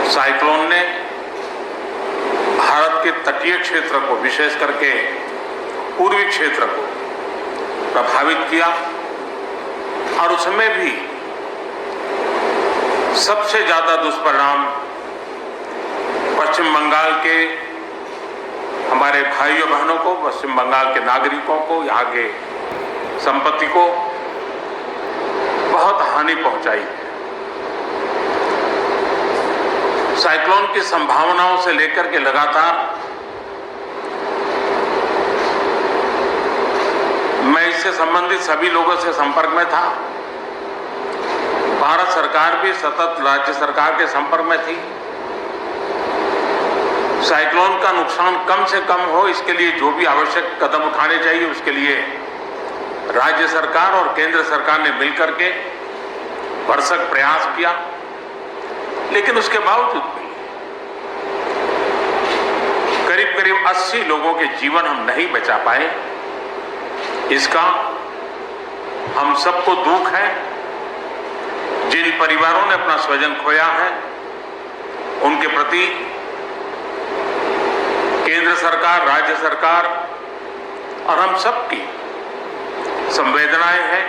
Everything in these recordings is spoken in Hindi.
साइक्लोन ने भारत के तटीय क्षेत्र को, विशेष करके पूर्वी क्षेत्र को प्रभावित किया और उसमें भी सबसे ज्यादा दुष्परिणाम पश्चिम बंगाल के हमारे भाइयों बहनों को, पश्चिम बंगाल के नागरिकों को, यहाँ के संपत्ति को बहुत हानि पहुंचाई है। साइक्लोन की संभावनाओं से लेकर के लगातार मैं इससे संबंधित सभी लोगों से संपर्क में था। भारत सरकार भी सतत राज्य सरकार के संपर्क में थी। साइक्लोन का नुकसान कम से कम हो, इसके लिए जो भी आवश्यक कदम उठाने चाहिए उसके लिए राज्य सरकार और केंद्र सरकार ने मिलकर के भरसक प्रयास किया। लेकिन उसके बावजूद भी करीब करीब 80 लोगों के जीवन हम नहीं बचा पाए। इसका हम सबको दुख है। जिन परिवारों ने अपना स्वजन खोया है उनके प्रति केंद्र सरकार, राज्य सरकार और हम सबकी संवेदनाएं हैं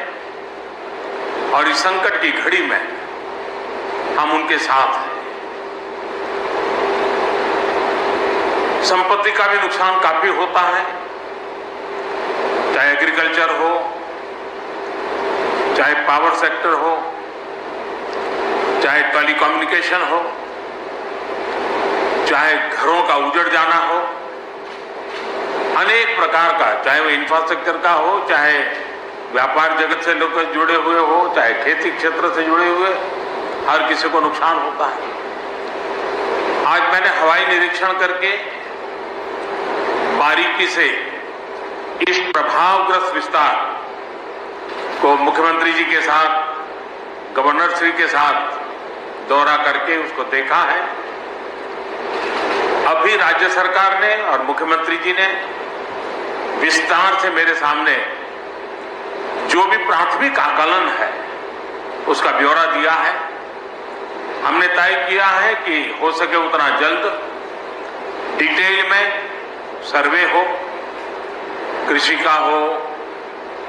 और इस संकट की घड़ी में हम उनके साथ हैं। संपत्ति का भी नुकसान काफी होता है, चाहे एग्रीकल्चर हो, चाहे पावर सेक्टर हो, चाहे टेलीकम्युनिकेशन हो, चाहे घरों का उजड़ जाना हो, अनेक प्रकार का, चाहे वो इंफ्रास्ट्रक्चर का हो, चाहे व्यापार जगत से लोग जुड़े हुए हो, चाहे खेती क्षेत्र से जुड़े हुए, हर किसी को नुकसान होता है। आज मैंने हवाई निरीक्षण करके बारीकी से इस प्रभावग्रस्त विस्तार को मुख्यमंत्री जी के साथ, गवर्नर श्री के साथ दौरा करके उसको देखा है। अभी राज्य सरकार ने और मुख्यमंत्री जी ने विस्तार से मेरे सामने जो भी प्राथमिक आकलन है उसका ब्यौरा दिया है। हमने तय किया है कि हो सके उतना जल्द डिटेल में सर्वे हो, कृषि का हो,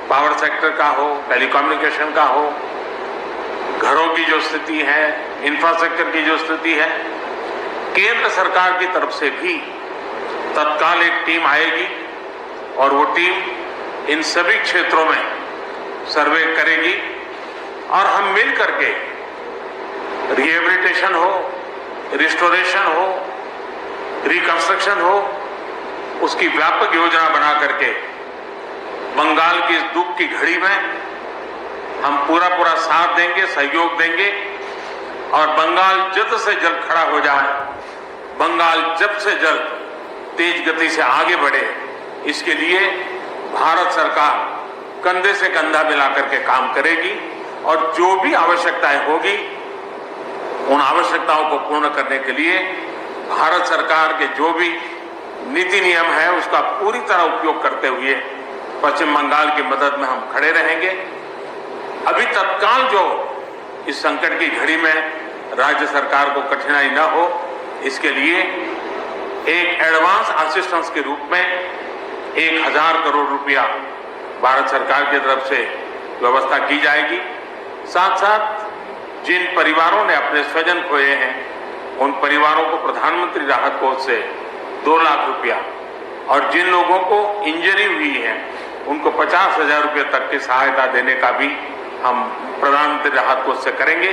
पावर सेक्टर का हो, टेलीकम्युनिकेशन का हो, घरों की जो स्थिति है, इंफ्रास्ट्रक्चर की जो स्थिति है, केंद्र सरकार की तरफ से भी तत्काल एक टीम आएगी और वो टीम इन सभी क्षेत्रों में सर्वे करेगी और हम मिल करके रिहेबिलिटेशन हो, रिस्टोरेशन हो, रिकंस्ट्रक्शन हो, उसकी व्यापक योजना बना करके बंगाल की इस दुख की घड़ी में हम पूरा साथ देंगे, सहयोग देंगे और बंगाल जल्द से जल्द खड़ा हो जाए, बंगाल जल्द से जल्द तेज गति से आगे बढ़े, इसके लिए भारत सरकार कंधे से कंधा मिलाकर के काम करेगी और जो भी आवश्यकताएं होगी उन आवश्यकताओं को पूर्ण करने के लिए भारत सरकार के जो भी नीति नियम है उसका पूरी तरह उपयोग करते हुए पश्चिम बंगाल की मदद में हम खड़े रहेंगे। अभी तत्काल जो इस संकट की घड़ी में राज्य सरकार को कठिनाई न हो, इसके लिए एक एडवांस असिस्टेंस के रूप में 1000 करोड़ रुपया भारत सरकार की तरफ से व्यवस्था की जाएगी। साथ साथ जिन परिवारों ने अपने स्वजन खोए हैं उन परिवारों को प्रधानमंत्री राहत कोष से 2 लाख रुपया और जिन लोगों को इंजरी हुई है उनको 50,000 रुपये तक की सहायता देने का भी हम प्रधानमंत्री राहत कोष से करेंगे।